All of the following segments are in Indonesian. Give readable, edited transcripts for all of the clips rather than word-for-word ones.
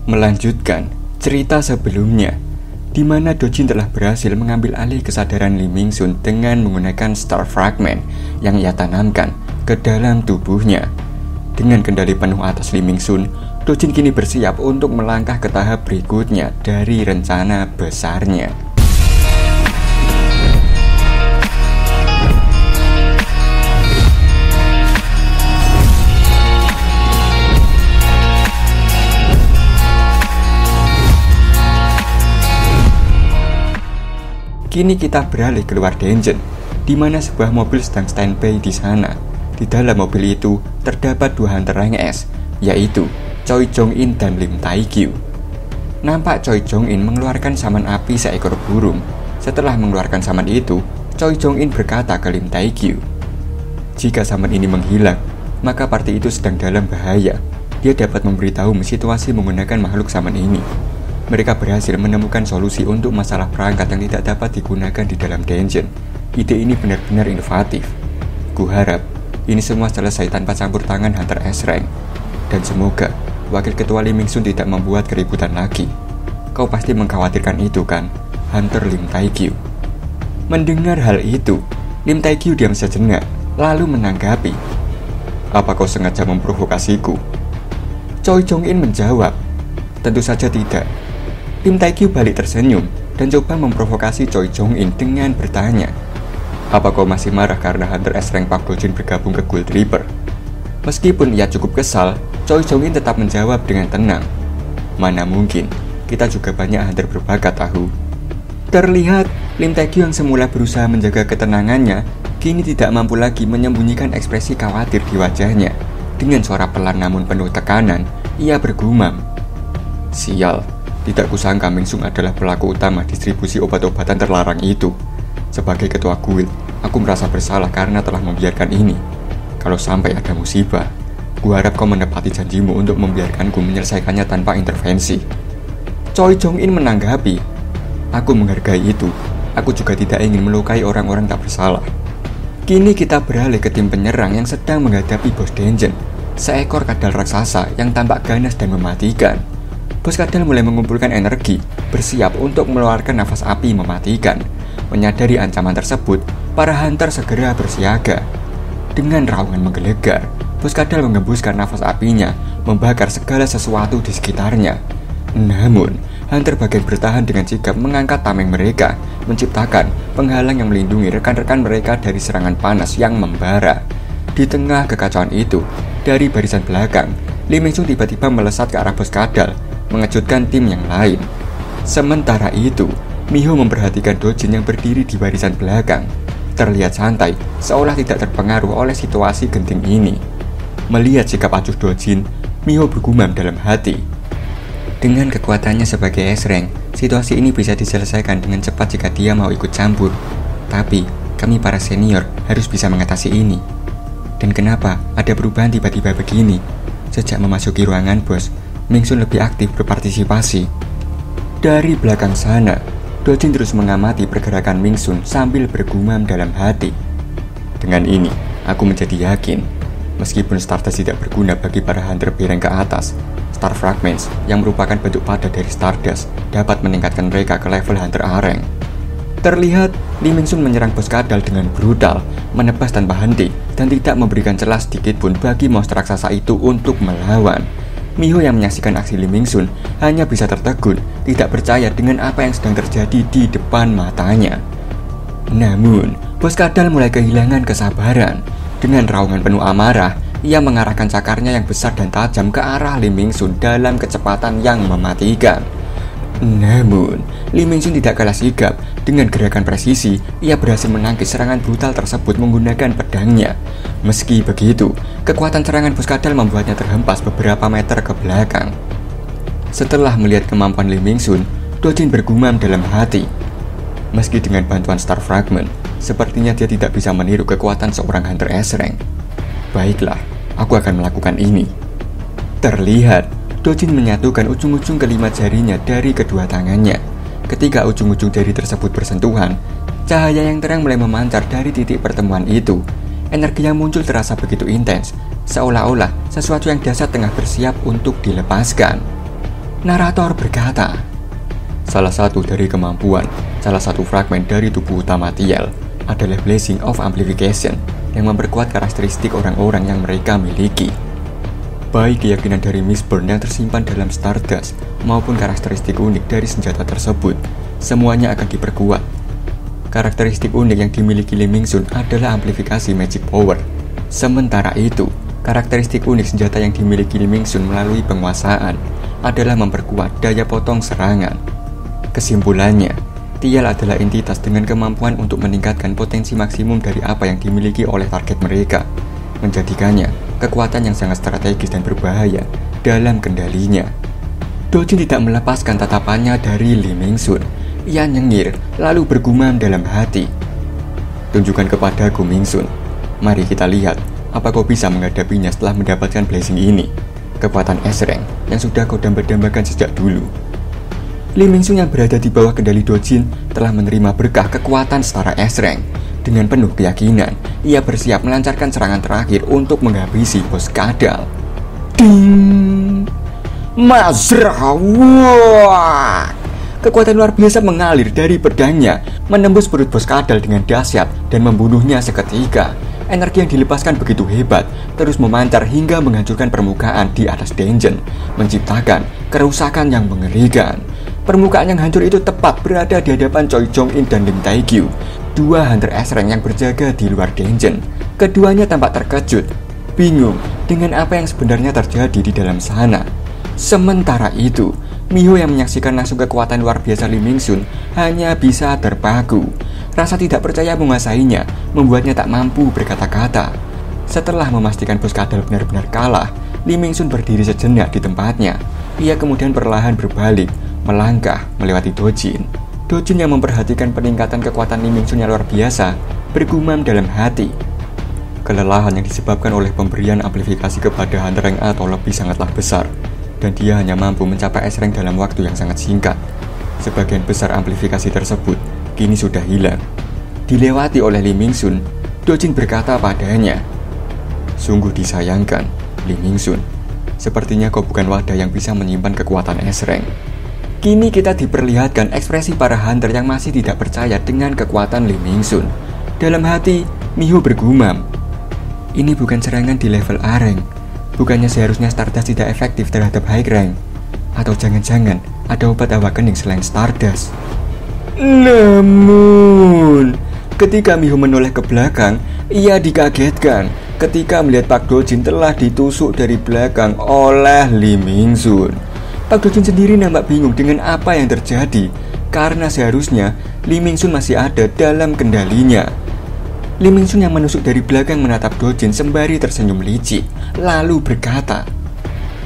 Melanjutkan cerita sebelumnya, di mana Dojin telah berhasil mengambil alih kesadaran Lee Ming-sun dengan menggunakan Star Fragment yang ia tanamkan ke dalam tubuhnya. Dengan kendali penuh atas Lee Ming-sun, Dojin kini bersiap untuk melangkah ke tahap berikutnya dari rencana besarnya. Kini kita beralih keluar dungeon, di mana sebuah mobil sedang standby di sana. Di dalam mobil itu terdapat dua hunter rank S, yaitu Choi Jong-in dan Lim Tae-kyu. Nampak Choi Jong-in mengeluarkan saman api seekor burung. Setelah mengeluarkan saman itu, Choi Jong-in berkata ke Lim Tae-kyu, "Jika saman ini menghilang, maka party itu sedang dalam bahaya. Dia dapat memberitahu situasi menggunakan makhluk saman ini." Mereka berhasil menemukan solusi untuk masalah perangkat yang tidak dapat digunakan di dalam dungeon. Ide ini benar-benar inovatif. Kuharap ini semua selesai tanpa campur tangan Hunter S-Rank. Dan semoga Wakil Ketua Lee Ming-sun tidak membuat keributan lagi. Kau pasti mengkhawatirkan itu kan, Hunter Lim Tae-kyu? Mendengar hal itu, Lim Tae-kyu diam sejenak, lalu menanggapi, "Apa kau sengaja memprovokasiku?" Choi Jong-in menjawab, "Tentu saja tidak." Lim Tae-kyu balik tersenyum dan coba memprovokasi Choi Jong-in dengan bertanya, "Apa kau masih marah karena Hunter S-Rank Park Dojin bergabung ke Guild Reaper?" Meskipun ia cukup kesal, Choi Jong-in tetap menjawab dengan tenang, "Mana mungkin, kita juga banyak hunter berbakat tahu." Terlihat Lim Tae-kyu yang semula berusaha menjaga ketenangannya, kini tidak mampu lagi menyembunyikan ekspresi khawatir di wajahnya. Dengan suara pelan namun penuh tekanan, ia bergumam, "Sial, tidak kusangka Ming-sun adalah pelaku utama distribusi obat-obatan terlarang itu. Sebagai ketua guild, aku merasa bersalah karena telah membiarkan ini. Kalau sampai ada musibah, kuharap kau menepati janjimu untuk membiarkanku menyelesaikannya tanpa intervensi." Choi Jong-in menanggapi, "Aku menghargai itu. Aku juga tidak ingin melukai orang-orang tak bersalah." Kini kita beralih ke tim penyerang yang sedang menghadapi bos dungeon, seekor kadal raksasa yang tampak ganas dan mematikan. Bos kadal mulai mengumpulkan energi, bersiap untuk mengeluarkan nafas api mematikan. Menyadari ancaman tersebut, para hunter segera bersiaga. Dengan raungan menggelegar, bos kadal mengembuskan nafas apinya, membakar segala sesuatu di sekitarnya. Namun, hunter bagian bertahan dengan sigap mengangkat tameng mereka, menciptakan penghalang yang melindungi rekan-rekan mereka dari serangan panas yang membara. Di tengah kekacauan itu, dari barisan belakang, Lee Ming-sun tiba-tiba melesat ke arah bos kadal, mengejutkan tim yang lain. Sementara itu, Miho memperhatikan Dojin yang berdiri di barisan belakang. Terlihat santai, seolah tidak terpengaruh oleh situasi genting ini. Melihat sikap acuh Dojin, Miho bergumam dalam hati, "Dengan kekuatannya sebagai S-Rank, situasi ini bisa diselesaikan dengan cepat jika dia mau ikut campur. Tapi, kami para senior harus bisa mengatasi ini. Dan kenapa ada perubahan tiba-tiba begini? Sejak memasuki ruangan bos, Ming-sun lebih aktif berpartisipasi." Dari belakang sana, Dojin terus mengamati pergerakan Ming-sun sambil bergumam dalam hati, "Dengan ini, aku menjadi yakin, meskipun Stardust tidak berguna bagi para hunter bereng ke atas, Star Fragments yang merupakan bentuk padat dari Stardust dapat meningkatkan mereka ke level hunter areng." Terlihat Lee Ming-sun menyerang bos kadal dengan brutal, menebas tanpa henti, dan tidak memberikan celah sedikit pun bagi monster raksasa itu untuk melawan. Miho yang menyaksikan aksi Lee Ming-sun hanya bisa tertegun, tidak percaya dengan apa yang sedang terjadi di depan matanya. Namun, bos kadal mulai kehilangan kesabaran. Dengan raungan penuh amarah, ia mengarahkan cakarnya yang besar dan tajam ke arah Lee Ming-sun dalam kecepatan yang mematikan. Namun, Lee Ming-sun tidak kalah sigap. Dengan gerakan presisi, ia berhasil menangkis serangan brutal tersebut menggunakan pedangnya. Meski begitu, kekuatan serangan bos kadal membuatnya terhempas beberapa meter ke belakang. Setelah melihat kemampuan Lee Ming-sun, Dojin bergumam dalam hati, "Meski dengan bantuan Star Fragment, sepertinya dia tidak bisa meniru kekuatan seorang Hunter S-Rank. Baiklah, aku akan melakukan ini." Terlihat, Dojin menyatukan ujung-ujung kelima jarinya dari kedua tangannya. Ketika ujung-ujung jari tersebut bersentuhan, cahaya yang terang mulai memancar dari titik pertemuan itu. Energi yang muncul terasa begitu intens, seolah-olah sesuatu yang dahsyat tengah bersiap untuk dilepaskan. Narator berkata, salah satu dari kemampuan, salah satu fragmen dari tubuh utama Thiel adalah Blessing of Amplification yang memperkuat karakteristik orang-orang yang mereka miliki. Baik keyakinan dari Mistborn yang tersimpan dalam Stardust maupun karakteristik unik dari senjata tersebut, semuanya akan diperkuat. Karakteristik unik yang dimiliki Lee Ming-sun adalah amplifikasi magic power. Sementara itu, karakteristik unik senjata yang dimiliki Lee Ming-sun melalui penguasaan adalah memperkuat daya potong serangan. Kesimpulannya, Thiel adalah entitas dengan kemampuan untuk meningkatkan potensi maksimum dari apa yang dimiliki oleh target mereka, menjadikannya kekuatan yang sangat strategis dan berbahaya dalam kendalinya. Dojin tidak melepaskan tatapannya dari Lee Ming-sun. Ia nyengir lalu bergumam dalam hati, tunjukkan kepadaku Ming-sun. Mari kita lihat apa kau bisa menghadapinya setelah mendapatkan blessing ini, kekuatan S-Rank yang sudah kau dambakan sejak dulu. Lee Ming-sun yang berada di bawah kendali Dojin telah menerima berkah kekuatan setara S-Rank. Dengan penuh keyakinan, ia bersiap melancarkan serangan terakhir untuk menghabisi bos kadal. Ding! Mazrawak! Kekuatan luar biasa mengalir dari pedangnya, menembus perut bos kadal dengan dahsyat dan membunuhnya seketika. Energi yang dilepaskan begitu hebat, terus memancar hingga menghancurkan permukaan di atas dungeon, menciptakan kerusakan yang mengerikan. Permukaan yang hancur itu tepat berada di hadapan Choi Jong-in dan Lim Tae-gyu, dua hunter S-Rank yang berjaga di luar dungeon. Keduanya tampak terkejut, bingung dengan apa yang sebenarnya terjadi di dalam sana. Sementara itu, Miho yang menyaksikan langsung kekuatan luar biasa Lee Ming-sun hanya bisa terpaku. Rasa tidak percaya menguasainya membuatnya tak mampu berkata-kata. Setelah memastikan bos kadal benar-benar kalah, Lee Ming-sun berdiri sejenak di tempatnya. Ia kemudian perlahan berbalik, melangkah melewati Dojin. Dojin yang memperhatikan peningkatan kekuatan Lee Ming-sun yang luar biasa bergumam dalam hati. Kelelahan yang disebabkan oleh pemberian amplifikasi kepada hunter rank A atau lebih sangatlah besar, dan dia hanya mampu mencapai S-Rank dalam waktu yang sangat singkat. Sebagian besar amplifikasi tersebut kini sudah hilang. Dilewati oleh Lee Ming-sun, Dojin berkata padanya, sungguh disayangkan, Lee Ming-sun. Sepertinya kau bukan wadah yang bisa menyimpan kekuatan S-Rank. Kini kita diperlihatkan ekspresi para hunter yang masih tidak percaya dengan kekuatan Lee Ming-sun. Dalam hati, Miho bergumam, ini bukan serangan di level A-Rank. Bukannya seharusnya Stardust tidak efektif terhadap high rank? Atau jangan-jangan ada obat awakening selain Stardust? Namun, ketika Miho menoleh ke belakang, ia dikagetkan ketika melihat Pak Dojin telah ditusuk dari belakang oleh Lee Ming-sun. Pak Dojin sendiri nampak bingung dengan apa yang terjadi, karena seharusnya Lee Ming-sun masih ada dalam kendalinya. Lee Ming-sun yang menusuk dari belakang menatap Dojin sembari tersenyum licik, lalu berkata,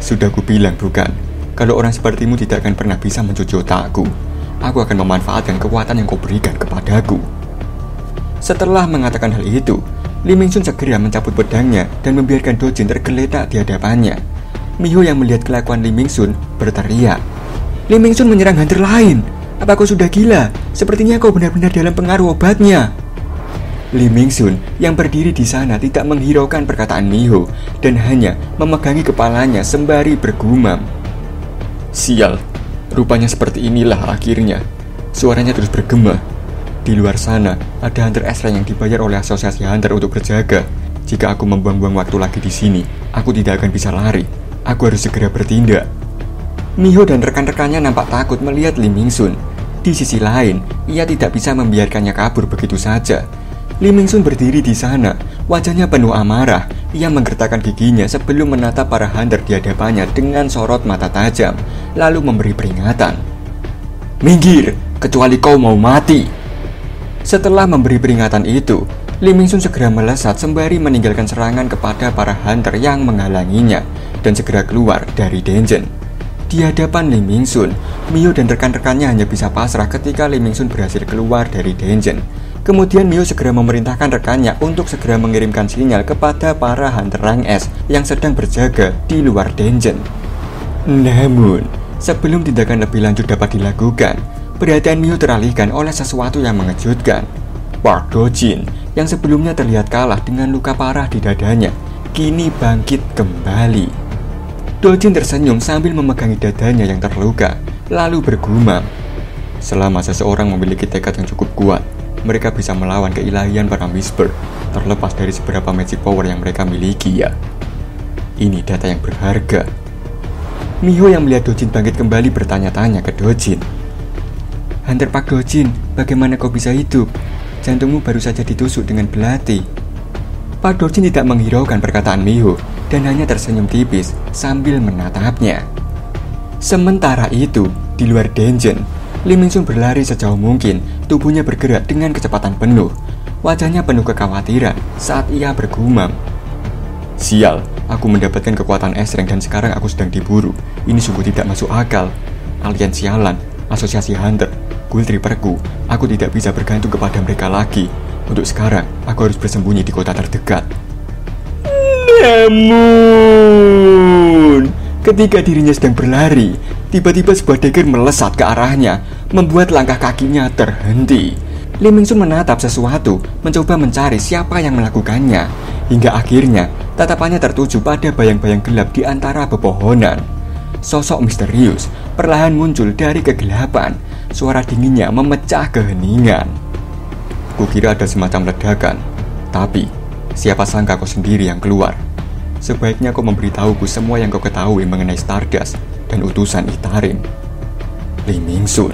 sudah kubilang bukan, kalau orang sepertimu tidak akan pernah bisa mencuci otakku. Aku akan memanfaatkan kekuatan yang kau berikan kepadaku. Setelah mengatakan hal itu, Lee Ming-sun segera mencabut pedangnya dan membiarkan Dojin tergeletak di hadapannya. Miho yang melihat kelakuan Lee Ming-sun berteriak, Lee Ming-sun menyerang hunter lain. Apa kau sudah gila? Sepertinya kau benar-benar dalam pengaruh obatnya. Lee Ming-sun yang berdiri di sana tidak menghiraukan perkataan Miho dan hanya memegangi kepalanya sembari bergumam, sial, rupanya seperti inilah akhirnya. Suaranya terus bergema. Di luar sana ada hunter S-Rank yang dibayar oleh asosiasi hunter untuk berjaga. Jika aku membuang-buang waktu lagi di sini, aku tidak akan bisa lari. Aku harus segera bertindak. Miho dan rekan-rekannya nampak takut melihat Lee Ming-sun. Di sisi lain, ia tidak bisa membiarkannya kabur begitu saja. Lee Ming-sun berdiri di sana, wajahnya penuh amarah. Ia menggertakkan giginya sebelum menatap para hunter di hadapannya dengan sorot mata tajam, lalu memberi peringatan. Minggir, kecuali kau mau mati. Setelah memberi peringatan itu, Lee Ming-sun segera melesat sembari meninggalkan serangan kepada para hunter yang menghalanginya dan segera keluar dari dungeon. Di hadapan Lee Ming-sun, Miho dan rekan-rekannya hanya bisa pasrah ketika Lee Ming-sun berhasil keluar dari dungeon. Kemudian Miho segera memerintahkan rekannya untuk segera mengirimkan sinyal kepada para hunter rank S yang sedang berjaga di luar dungeon. Namun, sebelum tindakan lebih lanjut dapat dilakukan, perhatian Miho teralihkan oleh sesuatu yang mengejutkan. Park Dojin yang sebelumnya terlihat kalah dengan luka parah di dadanya, kini bangkit kembali. Dojin tersenyum sambil memegangi dadanya yang terluka, lalu bergumam. Selama seseorang memiliki tekad yang cukup kuat, mereka bisa melawan keilahian para Whisper, terlepas dari seberapa magic power yang mereka miliki ya. Ini data yang berharga. Miho yang melihat Dojin bangkit kembali bertanya-tanya ke Dojin. Hunter Pak Dojin, bagaimana kau bisa hidup? Jantungmu baru saja ditusuk dengan belati. Pak Dojin tidak menghiraukan perkataan Miho dan hanya tersenyum tipis sambil menatapnya. Sementara itu, di luar dungeon, Lee Min-sun berlari sejauh mungkin, tubuhnya bergerak dengan kecepatan penuh. Wajahnya penuh kekhawatiran saat ia bergumam. Sial, aku mendapatkan kekuatan es rank dan sekarang aku sedang diburu. Ini sungguh tidak masuk akal. Alien sialan, asosiasi hunter, guild reaperku, aku tidak bisa bergantung kepada mereka lagi. Untuk sekarang, aku harus bersembunyi di kota terdekat. Namun, ketika dirinya sedang berlari, tiba-tiba sebuah dagger melesat ke arahnya, membuat langkah kakinya terhenti. Lee Min-sun menatap sesuatu, mencoba mencari siapa yang melakukannya. Hingga akhirnya, tatapannya tertuju pada bayang-bayang gelap di antara pepohonan. Sosok misterius perlahan muncul dari kegelapan. Suara dinginnya memecah keheningan. Kukira ada semacam ledakan, tapi siapa sangka kau sendiri yang keluar. Sebaiknya kau memberitahuku semua yang kau ketahui mengenai Stardust dan utusan Itarim. Lee Min-sun.